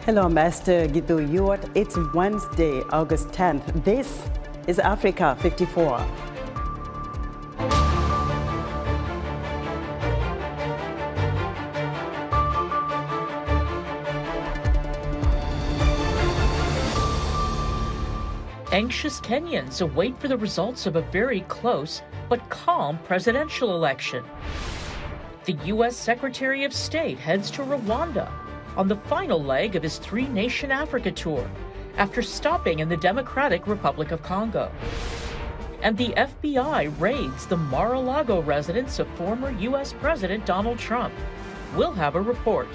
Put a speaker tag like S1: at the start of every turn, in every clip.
S1: Hello, Master Gitu Yuat. It's Wednesday, August 10th. This is Africa 54.
S2: Anxious Kenyans await for the results of a very close but calm presidential election. The U.S. Secretary of State heads to Rwanda on the final leg of his three-nation Africa tour after stopping in the Democratic Republic of Congo. And the FBI raids the Mar-a-Lago residence of former U.S. President Donald Trump. We'll have a report.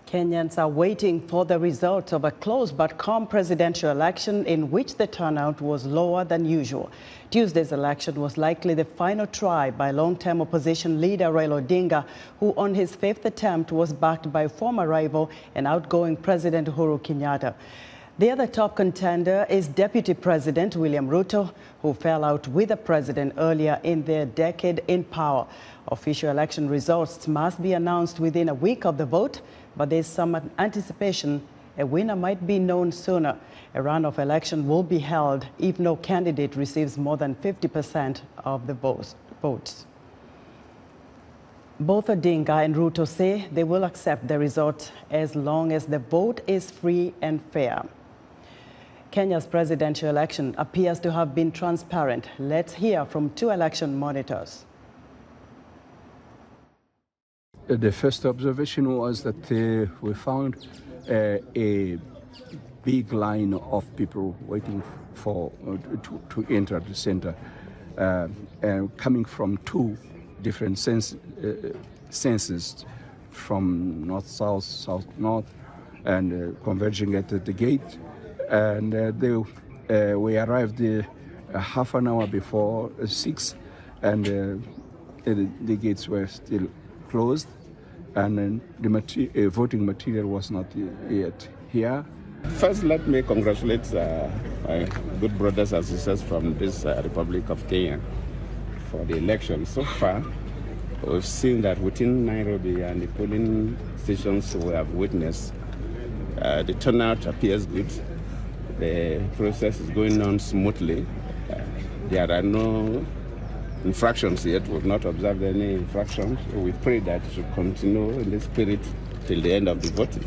S1: Kenyans are waiting for the results of a close but calm presidential election in which the turnout was lower than usual. Tuesday's election was likely the final try by long-term opposition leader Raila Odinga, who on his fifth attempt was backed by former rival and outgoing President Uhuru Kenyatta. The other top contender is Deputy President William Ruto, who fell out with the president earlier in their decade in power. Official election results must be announced within a week of the vote, but there's some anticipation a winner might be known sooner. A runoff election will be held if no candidate receives more than 50% of the votes. Both Odinga and Ruto say they will accept the result as long as the vote is free and fair. Kenya's presidential election appears to have been transparent. Let's hear from two election monitors.
S3: The first observation was that we found a big line of people waiting for to enter the center, and coming from two different senses, from north-south, south-north, and converging at the gate. And we arrived half an hour before 6, and the gates were still closed, and the voting material was not yet here.
S4: First, let me congratulate my good brothers and sisters from this Republic of Kenya for the election. So far, we've seen that within Nairobi and the polling stations we have witnessed, the turnout appears good. The process is going on smoothly. There are no infractions yet. We've not observed any infractions. We pray that it should continue in this spirit till the end of the voting.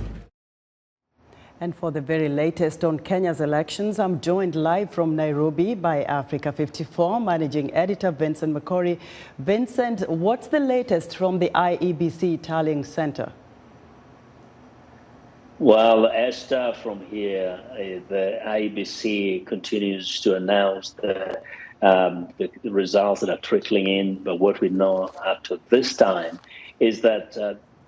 S1: And for the very latest on Kenya's elections, I'm joined live from Nairobi by Africa 54 managing editor Vincent McCory. Vincent, what's the latest from the IEBC tallying center?
S5: Well, Esther, from here, the IEBC continues to announce the results that are trickling in. But what we know up to this time is that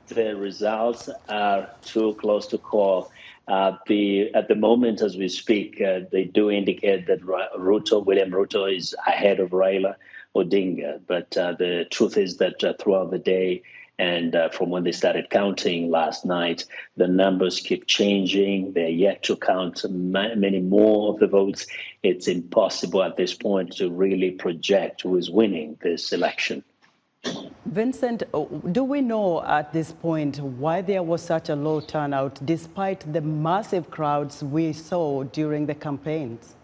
S5: the results are too close to call. At the moment, as we speak, they do indicate that William Ruto is ahead of Raila Odinga. But the truth is that throughout the day, and from when they started counting last night, the numbers keep changing. They're yet to count many more of the votes. It's impossible at this point to really project who is winning this election.
S1: Vincent, do we know at this point why there was such a low turnout despite the massive crowds we saw during the campaigns?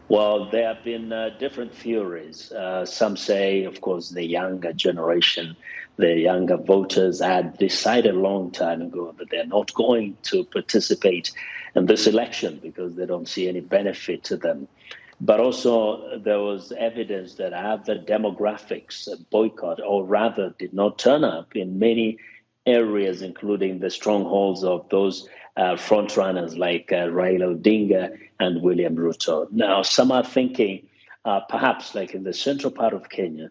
S5: Well, there have been different theories. Some say, of course, the younger generation, the younger voters had decided a long time ago that they're not going to participate in this election because they don't see any benefit to them. But also there was evidence that other demographics boycott, or rather did not turn up in many areas, including the strongholds of those frontrunners like Raila Odinga and William Ruto. Now, some are thinking perhaps like in the central part of Kenya,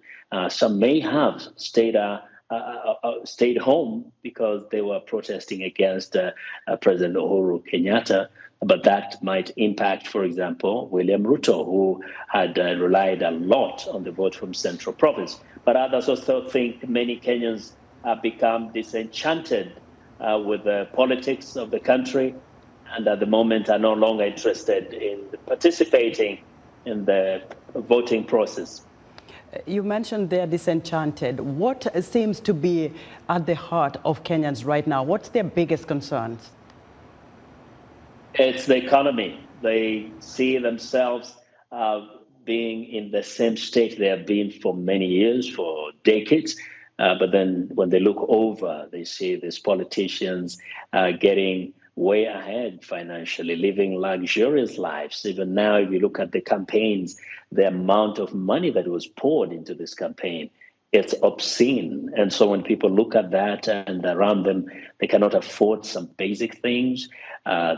S5: some may have stayed stayed home because they were protesting against President Uhuru Kenyatta. But that might impact, for example, William Ruto, who had relied a lot on the vote from Central Province. But others also think many Kenyans have become disenchanted with the politics of the country, and at the moment are no longer interested in participating in the voting process.
S1: You mentioned they're disenchanted. What seems to be at the heart of Kenyans right now? What's their biggest concerns?
S5: It's the economy. They see themselves being in the same state they have been for many years, for decades. But then when they look over, they see these politicians getting way ahead financially, living luxurious lives. Even now, if you look at the campaigns, the amount of money that was poured into this campaign, it's obscene. And so when people look at that and around them, they cannot afford some basic things,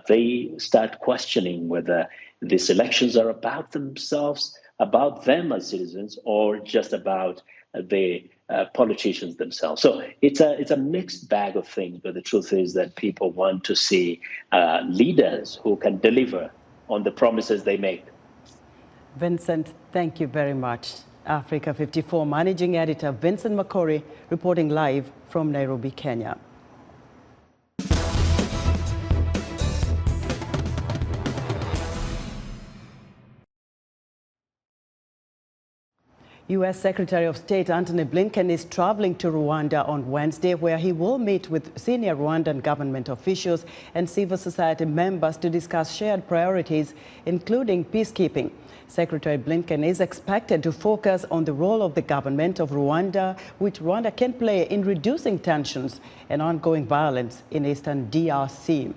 S5: they start questioning whether these elections are about themselves, about them as citizens, or just about the politicians themselves. So it's a mixed bag of things, but the truth is that people want to see leaders who can deliver on the promises they make.
S1: Vincent, thank you very much. Africa 54 Managing Editor Vincent Makori reporting live from Nairobi, Kenya. U.S. Secretary of State Antony Blinken is traveling to Rwanda on Wednesday, where he will meet with senior Rwandan government officials and civil society members to discuss shared priorities, including peacekeeping. Secretary Blinken is expected to focus on the role of the government of Rwanda, which Rwanda can play in reducing tensions and ongoing violence in eastern DRC.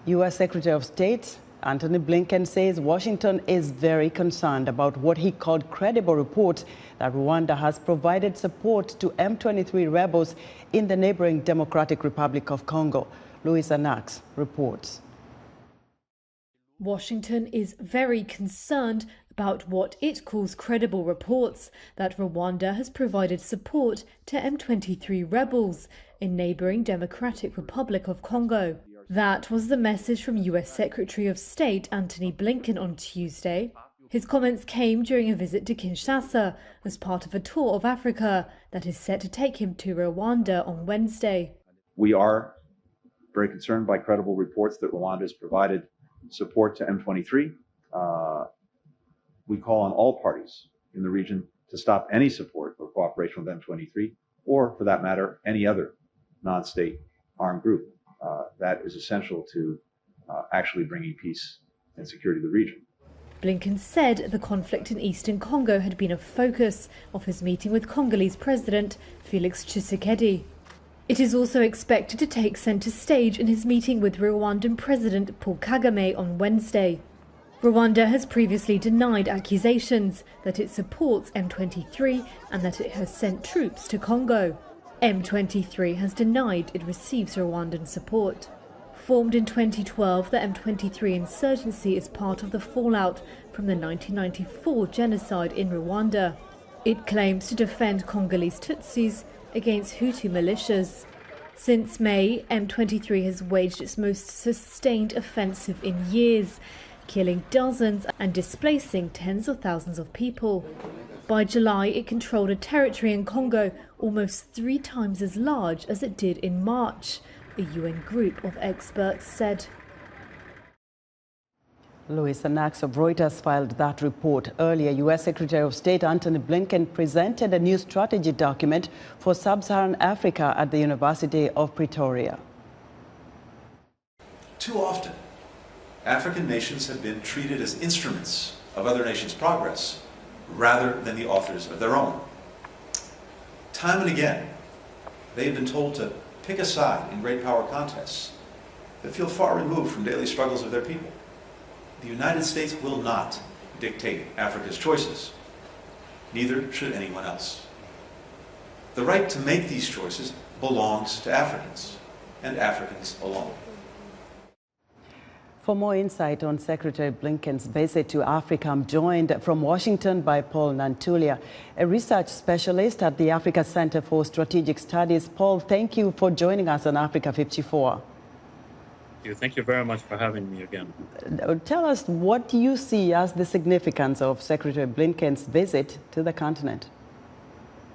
S1: U.S. Secretary of State Antony Blinken says Washington is very concerned about what he called credible reports that Rwanda has provided support to M23 rebels in the neighboring Democratic Republic of Congo. Louisa Nax reports.
S6: Washington is very concerned about what it calls credible reports that Rwanda has provided support to M23 rebels in neighboring Democratic Republic of Congo. That was the message from US Secretary of State Antony Blinken on Tuesday. His comments came during a visit to Kinshasa as part of a tour of Africa that is set to take him to Rwanda on Wednesday.
S7: We are very concerned by credible reports that Rwanda has provided support to M23. We call on all parties in the region to stop any support or cooperation with M23, or for that matter, any other non-state armed group. That is essential to actually bringing peace and security to the region.
S6: Blinken said the conflict in eastern Congo had been a focus of his meeting with Congolese President Felix Tshisekedi. It is also expected to take centre stage in his meeting with Rwandan President Paul Kagame on Wednesday. Rwanda has previously denied accusations that it supports M23 and that it has sent troops to Congo. M23 has denied it receives Rwandan support. Formed in 2012, the M23 insurgency is part of the fallout from the 1994 genocide in Rwanda. It claims to defend Congolese Tutsis against Hutu militias. Since May, M23 has waged its most sustained offensive in years, killing dozens and displacing tens of thousands of people. By July, it controlled a territory in Congo almost 3 times as large as it did in March, a UN group of experts said.
S1: Louisa Nax of Reuters filed that report. Earlier, U.S. Secretary of State Antony Blinken presented a new strategy document for sub-Saharan Africa at the University of Pretoria.
S8: Too often, African nations have been treated as instruments of other nations' progress, rather than the authors of their own. Time and again, they have been told to pick a side in great power contests that feel far removed from daily struggles of their people. The United States will not dictate Africa's choices. Neither should anyone else. The right to make these choices belongs to Africans, and Africans alone.
S1: For more insight on Secretary Blinken's visit to Africa, I'm joined from Washington by Paul NANTULYA, a research specialist at the Africa Center for Strategic Studies. Paul, thank you for joining us on Africa 54.
S9: Thank you very much for having me again.
S1: Tell us, what do you see as the significance of Secretary Blinken's visit to the continent?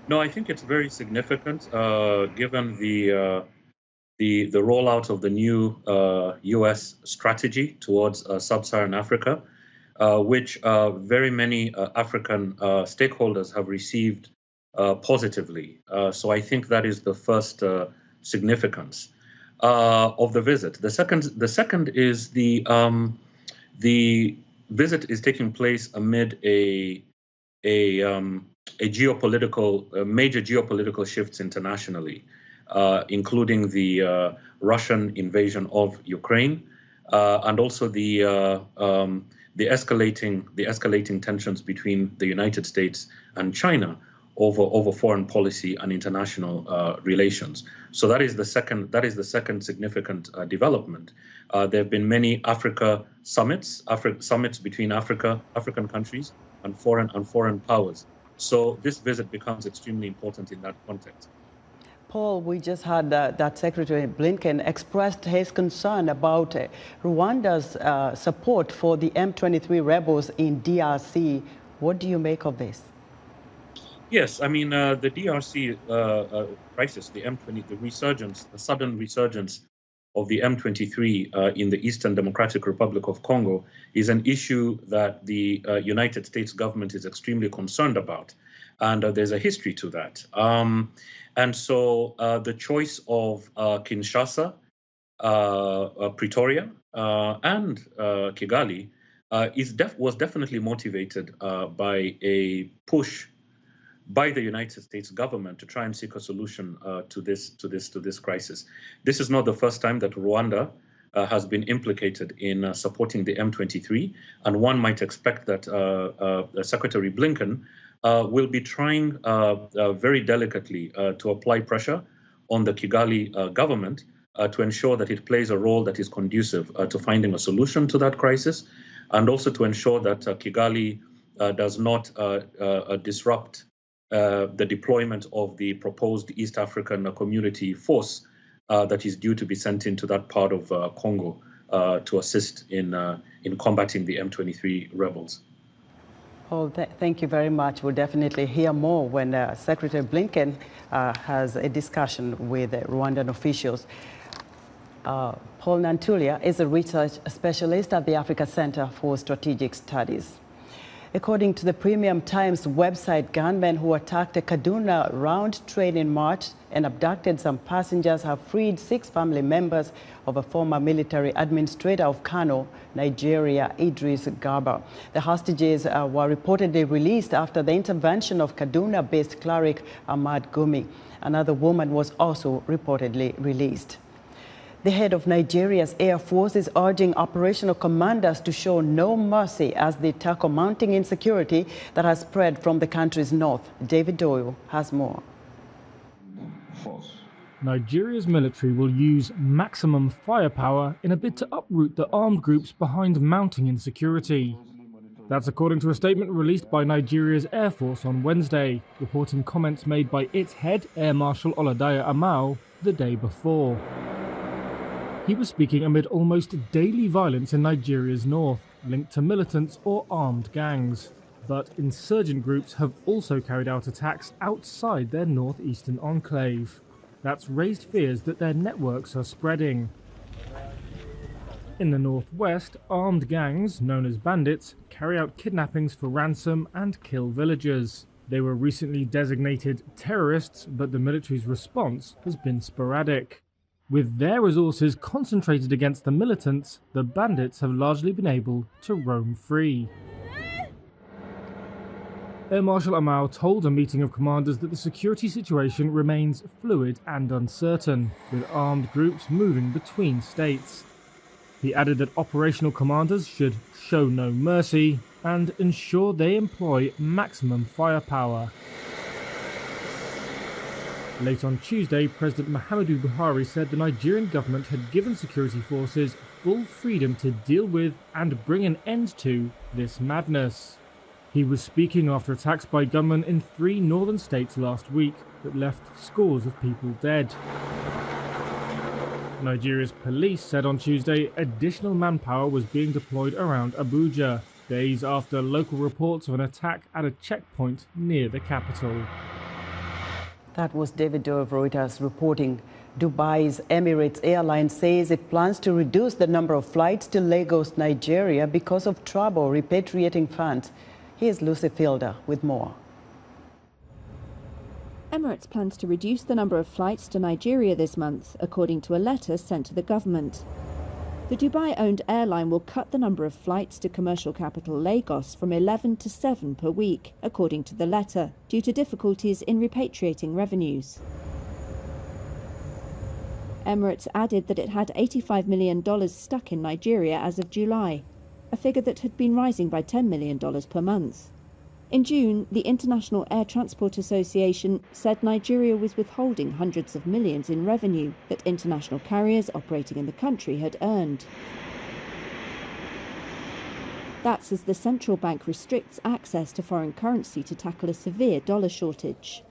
S9: No, I think it's very significant given the rollout of the new U.S. strategy towards sub-Saharan Africa, which very many African stakeholders have received positively. So I think that is the first significance of the visit. The second is the visit is taking place amid major geopolitical shifts internationally, including the Russian invasion of Ukraine, and also the escalating tensions between the United States and China over foreign policy and international relations. So that is the second significant development. There have been many summits between African countries and foreign powers. So this visit becomes extremely important in that context.
S1: Paul, we just heard that Secretary Blinken expressed his concern about Rwanda's support for the M23 rebels in DRC. What do you make of this?
S9: Yes, I mean, the DRC crisis, the sudden resurgence of the M23 in the Eastern Democratic Republic of Congo is an issue that the United States government is extremely concerned about. And there's a history to that. And so the choice of Kinshasa, Pretoria, and Kigali was definitely motivated by a push by the United States government to try and seek a solution to this crisis. This is not the first time that Rwanda has been implicated in supporting the M23, and one might expect that Secretary Blinken will be trying very delicately to apply pressure on the Kigali government to ensure that it plays a role that is conducive to finding a solution to that crisis, and also to ensure that Kigali does not disrupt the deployment of the proposed East African Community Force that is due to be sent into that part of Congo to assist in combating the M23 rebels.
S1: Paul, thank you very much. We'll definitely hear more when Secretary Blinken has a discussion with Rwandan officials. Paul NANTULYA is a research specialist at the Africa Center for Strategic Studies. According to the Premium Times website, gunmen who attacked a Kaduna round train in March and abducted some passengers have freed 6 family members of a former military administrator of Kano, Nigeria, Idris Garba. The hostages were reportedly released after the intervention of Kaduna-based cleric Ahmad Gumi. Another woman was also reportedly released. The head of Nigeria's Air Force is urging operational commanders to show no mercy as they tackle mounting insecurity that has spread from the country's north. David Doyle has more.
S10: Nigeria's military will use maximum firepower in a bid to uproot the armed groups behind mounting insecurity. That's according to a statement released by Nigeria's Air Force on Wednesday, reporting comments made by its head, Air Marshal Oladayo Amao, the day before. He was speaking amid almost daily violence in Nigeria's north, linked to militants or armed gangs. But insurgent groups have also carried out attacks outside their northeastern enclave. That's raised fears that their networks are spreading. In the northwest, armed gangs, known as bandits, carry out kidnappings for ransom and kill villagers. They were recently designated terrorists, but the military's response has been sporadic. With their resources concentrated against the militants, the bandits have largely been able to roam free. Air Marshal Amao told a meeting of commanders that the security situation remains fluid and uncertain, with armed groups moving between states. He added that operational commanders should show no mercy and ensure they employ maximum firepower. Late on Tuesday, President Muhammadu Buhari said the Nigerian government had given security forces full freedom to deal with and bring an end to this madness. He was speaking after attacks by gunmen in 3 northern states last week that left scores of people dead. Nigeria's police said on Tuesday additional manpower was being deployed around Abuja, days after local reports of an attack at a checkpoint near the capital.
S1: That was David Doe of Reuters reporting. Dubai's Emirates Airline says it plans to reduce the number of flights to Lagos, Nigeria because of trouble repatriating funds. Here's Lucy Fielder with more.
S11: Emirates plans to reduce the number of flights to Nigeria this month, according to a letter sent to the government. The Dubai-owned airline will cut the number of flights to commercial capital Lagos from 11 to 7 per week, according to the letter, due to difficulties in repatriating revenues. Emirates added that it had $85 million stuck in Nigeria as of July, a figure that had been rising by $10 million per month. In June, the International Air Transport Association said Nigeria was withholding hundreds of millions in revenue that international carriers operating in the country had earned. That's as the central bank restricts access to foreign currency to tackle a severe dollar shortage.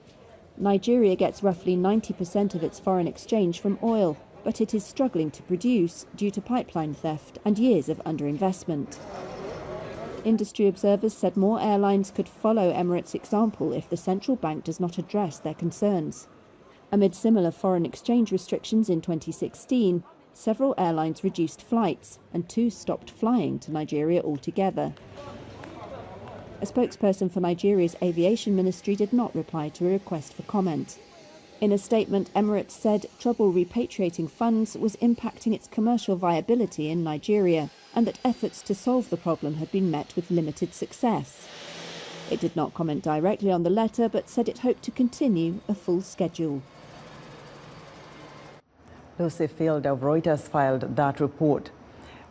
S11: Nigeria gets roughly 90% of its foreign exchange from oil, but it is struggling to produce due to pipeline theft and years of underinvestment. Industry observers said more airlines could follow Emirates' example if the central bank does not address their concerns. Amid similar foreign exchange restrictions in 2016, several airlines reduced flights and 2 stopped flying to Nigeria altogether. A spokesperson for Nigeria's aviation ministry did not reply to a request for comment. In a statement, Emirates said trouble repatriating funds was impacting its commercial viability in Nigeria and that efforts to solve the problem had been met with limited success. It did not comment directly on the letter, but said it hoped to continue a full schedule.
S1: Lucy Field of Reuters filed that report.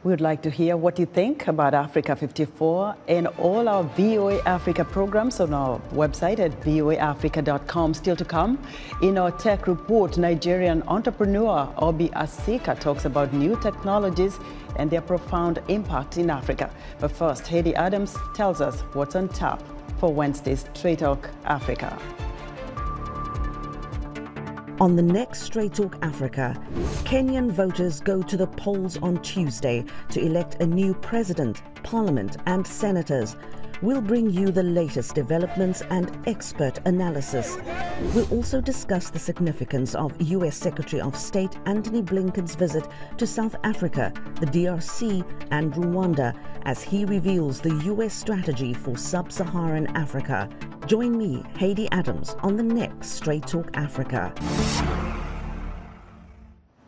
S1: We would like to hear what you think about Africa 54 and all our VOA Africa programs on our website at voaafrica.com. Still to come, in our tech report, Nigerian entrepreneur Obi ASIKA talks about new technologies and their profound impact in Africa. But first, Heidi Adams tells us what's on tap for Wednesday's Straight Talk Africa.
S12: On the next Straight Talk Africa, Kenyan voters go to the polls on Tuesday to elect a new president, parliament and senators. We'll bring you the latest developments and expert analysis. We'll also discuss the significance of U.S. Secretary of State Antony Blinken's visit to South Africa, the DRC and Rwanda as he reveals the U.S. strategy for sub-Saharan Africa. Join me, Heidi Adams, on the next Straight Talk Africa.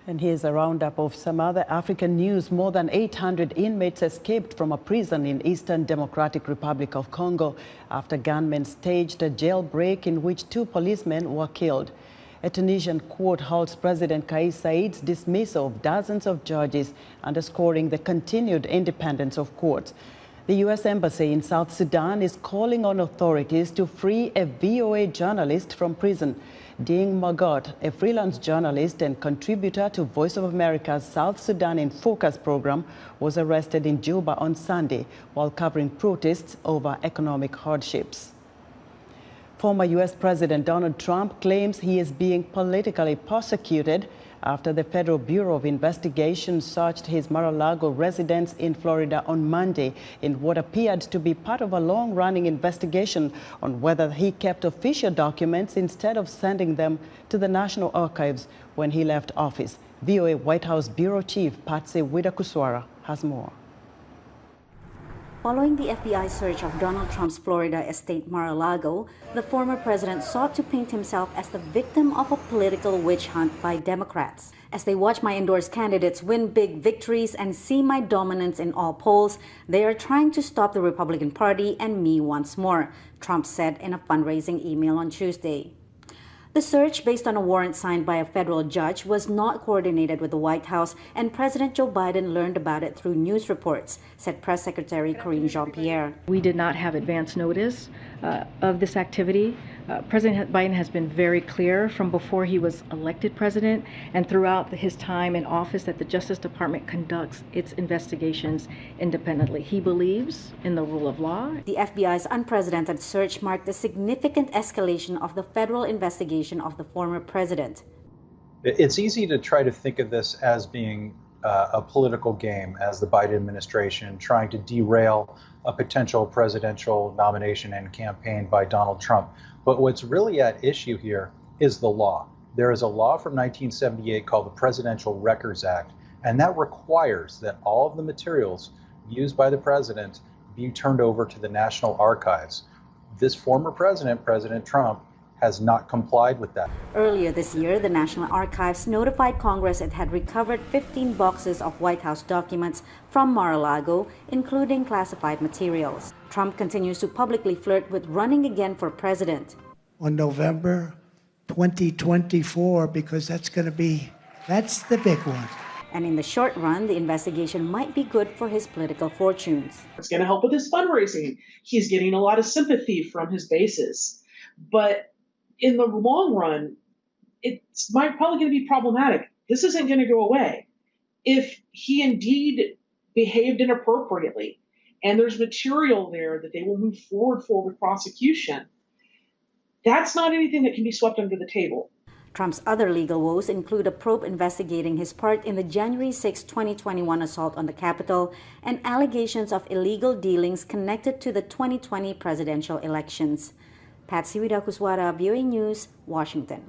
S1: And here's a roundup of some other African news. More than 800 inmates escaped from a prison in Eastern Democratic Republic of Congo after gunmen staged a jailbreak in which 2 policemen were killed. A Tunisian court halts President Kais Saied's dismissal of dozens of judges, underscoring the continued independence of courts. The U.S. Embassy in South Sudan is calling on authorities to free a VOA journalist from prison. Ding Magot, a freelance journalist and contributor to Voice of America's South Sudan in Focus program, was arrested in Juba on Sunday while covering protests over economic hardships. Former U.S. President Donald Trump claims he is being politically persecuted after the Federal Bureau of Investigation searched his Mar-a-Lago residence in Florida on Monday in what appeared to be part of a long-running investigation on whether he kept official documents instead of sending them to the National Archives when he left office. VOA White House Bureau Chief Patsy Widakuswara has more.
S13: Following the FBI search of Donald Trump's Florida estate Mar-a-Lago, the former president sought to paint himself as the victim of a political witch hunt by Democrats. As they watch my endorsed candidates win big victories and see my dominance in all polls, they are trying to stop the Republican Party and me once more, Trump said in a fundraising email on Tuesday. The search, based on a warrant signed by a federal judge, was not coordinated with the White House, and President Joe Biden learned about it through news reports, said Press Secretary Karine Jean-Pierre.
S14: We did not have advance notice of this activity. President Biden has been very clear from before he was elected president and throughout his time in office that the Justice Department conducts its investigations independently. He believes in the rule of law.
S13: The FBI's unprecedented search marked a significant escalation of the federal investigation of the former president.
S15: It's easy to try to think of this as being a political game, as the Biden administration trying to derail a potential presidential nomination and campaign by Donald Trump. But what's really at issue here is the law. There is a law from 1978 called the Presidential Records Act, and that requires that all of the materials used by the president be turned over to the National Archives. This former president, President Trump, has not complied with that.
S13: Earlier this year, the National Archives notified Congress it had recovered 15 boxes of White House documents from Mar-a-Lago, including classified materials. Trump continues to publicly flirt with running again for president.
S16: On November 2024, because that's the big one.
S13: And in the short run, the investigation might be good for his political fortunes.
S17: It's going to help with his fundraising. He's getting a lot of sympathy from his bases. But in the long run, it's probably going to be problematic. This isn't going to go away. If he indeed behaved inappropriately, and there's material there that they will move forward for with prosecution, that's not anything that can be swept under the table.
S13: Trump's other legal woes include a probe investigating his part in the January 6, 2021 assault on the Capitol and allegations of illegal dealings connected to the 2020 presidential elections. Patsy Widakuswara, VOA News, Washington.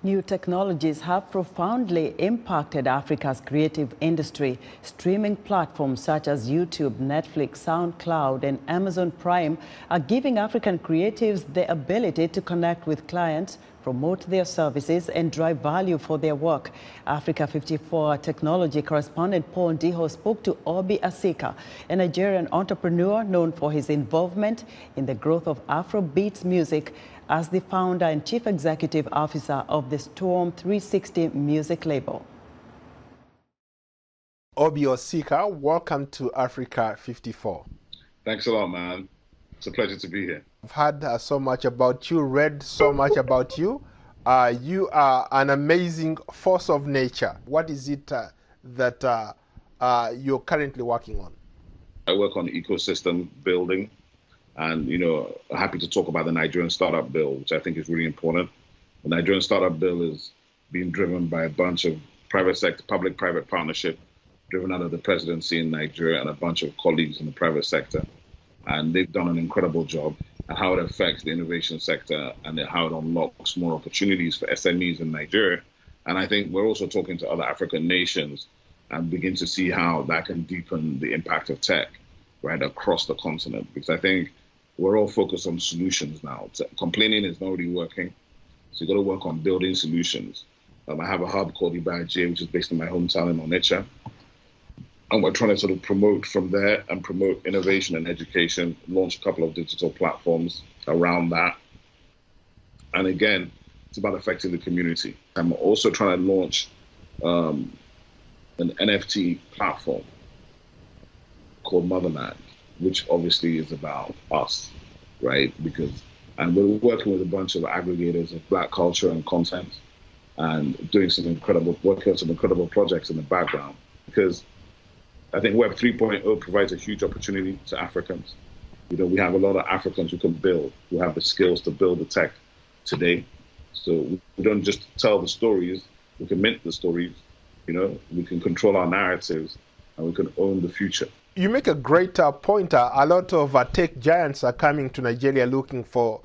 S1: New technologies have profoundly impacted Africa's creative industry. Streaming platforms such as YouTube, Netflix, SoundCloud, and Amazon Prime are giving African creatives the ability to connect with clients, promote their services, and drive value for their work. Africa 54 technology correspondent Paul Ndiho spoke to Obi ASIKA, a Nigerian entrepreneur known for his involvement in the growth of Afrobeats music as the founder and chief executive officer of the Storm 360 music label.
S18: Obi ASIKA, welcome to Africa 54.
S19: Thanks a lot, man. It's a pleasure to be here.
S18: I've heard so much about you, read so much about you. You are an amazing force of nature. What is it that you're currently working on?
S19: I work on ecosystem building, and happy to talk about the Nigerian Startup Bill, which I think is really important. The Nigerian Startup Bill is being driven by a bunch of private sector, public-private partnership, driven out of the presidency in Nigeria and a bunch of colleagues in the private sector. And they've done an incredible job at how it affects the innovation sector and how it unlocks more opportunities for SMEs in Nigeria. And I think we're also talking to other African nations and begin to see how that can deepen the impact of tech right across the continent. Because I think we're all focused on solutions now. Complaining is not really working. So you've got to work on building solutions. I have a hub called Ibaje, which is based in my hometown in Onitsha. And we're trying to sort of promote from there and promote innovation and education, launch a couple of digital platforms around that. And again, it's about affecting the community. I'm also trying to launch an NFT platform called Motherland, which obviously is about us, right? And we're working with a bunch of aggregators of Black culture and content and working on some incredible projects in the background, because I think Web 3.0 provides a huge opportunity to Africans. We have a lot of Africans who can build, who have the skills to build the tech today. So we don't just tell the stories, we can mint the stories, we can control our narratives, and we can own the future.
S18: You make a great point. A lot of tech giants are coming to Nigeria looking for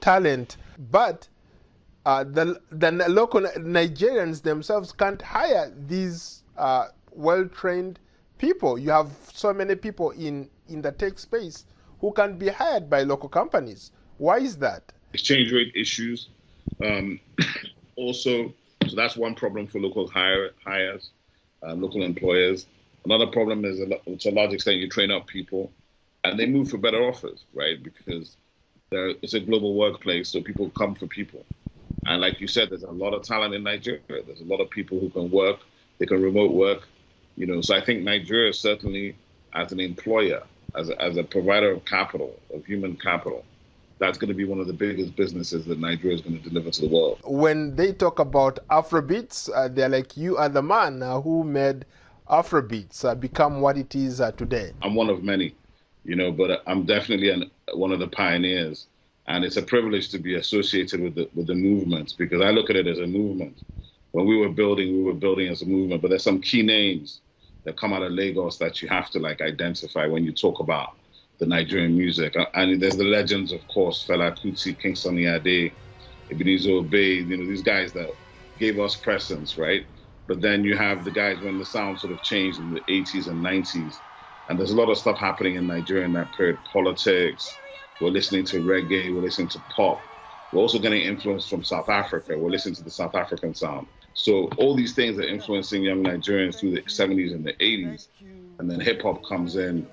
S18: talent, but the local Nigerians themselves can't hire these well-trained people. You have so many people in the tech space who can be hired by local companies. Why is that?
S19: Exchange rate issues. Also, so that's one problem for local hires, local employers. Another problem is, to a large extent, you train up people and they move for better offers, right? Because it's a global workplace, so people come for people. And like you said, there's a lot of talent in Nigeria. There's a lot of people who can work, they can remote work. So I think Nigeria certainly, as an employer, as a provider of capital, of human capital, that's going to be one of the biggest businesses that Nigeria is going to deliver to the world.
S18: When they talk about Afrobeats, they're like, you are the man who made Afrobeats become what it is today.
S19: I'm one of many, you know, but I'm definitely one of the pioneers. And it's a privilege to be associated with the movement, because I look at it as a movement. When we were building as a movement, but there's some key names that come out of Lagos that you have to like identify when you talk about the Nigerian music. And there's the legends, of course, Fela Kuti, King Sunny Ade, Ebenezer Obey, you know, these guys that gave us presence, right? But then you have the guys when the sound sort of changed in the 80s and 90s. And there's a lot of stuff happening in Nigeria in that period. Politics, we're listening to reggae, we're listening to pop. We're also getting influence from South Africa. We're listening to the South African sound. So all these things are influencing young Nigerians through the 70s and the 80s. And then hip hop comes in,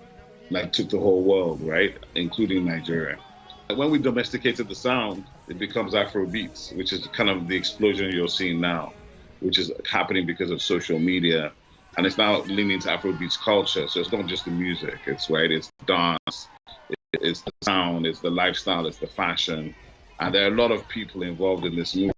S19: like took the whole world, right? Including Nigeria. And when we domesticated the sound, it becomes Afro beats, which is kind of the explosion you're seeing now, which is happening because of social media. And it's now leaning to Afro beats culture. So it's not just the music, it's the dance, it's the sound, it's the lifestyle, it's the fashion. And there are a lot of people involved in this movement.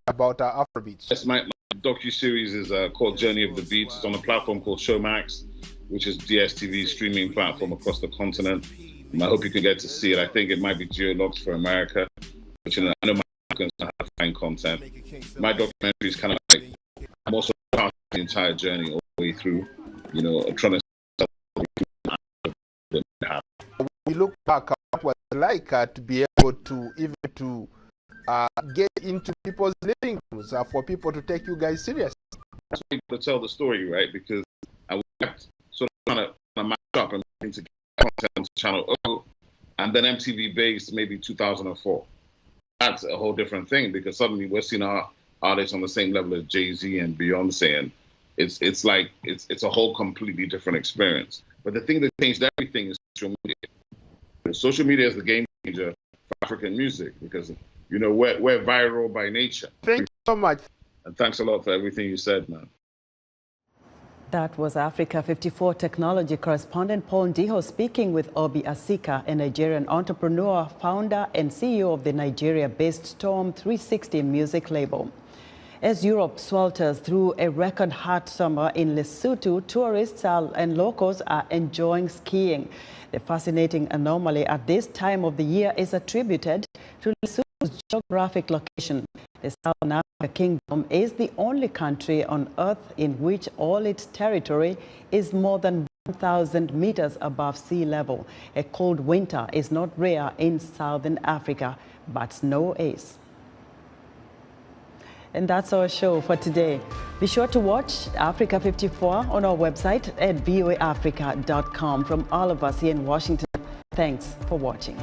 S18: About Afrobeats.
S19: Yes, my docu-series is called Journey of the Beats. It's on a platform called Showmax, which is DSTV's streaming platform across the continent. And I hope you can get to see it. I think it might be geo-locked for America, but you know, I know my Americans don't have to find content. My documentary is kind of like, I'm also part of the entire journey all the way through, you know, trying to
S18: we look back at what was like to be able to even to get into people's living rooms for people to take you guys serious.
S19: That's why you tell the story, right? Because I was sort of trying to match up and to get content on Channel O, and then MTV based maybe 2004. That's a whole different thing, because suddenly we're seeing our artists on the same level as Jay-Z and Beyonce, and it's like it's a whole completely different experience. But the thing that changed everything is social media. Social media is the game changer for African music, because you know we're viral by nature.
S18: Thank you so much.
S19: And thanks a lot for everything you said, man.
S1: That was Africa 54 technology correspondent Paul Ndiho speaking with Obi ASIKA, a Nigerian entrepreneur, founder and CEO of the Nigeria-based Storm 360 music label. As Europe swelters through a record hot summer in Lesotho, tourists and locals are enjoying skiing. The fascinating anomaly at this time of the year is attributed to Lesotho's geographic location. The Southern Africa Kingdom is the only country on Earth in which all its territory is more than 1,000 meters above sea level. A cold winter is not rare in Southern Africa, but snow is. And that's our show for today. Be sure to watch Africa 54 on our website at voaafrica.com. From all of us here in Washington, thanks for watching.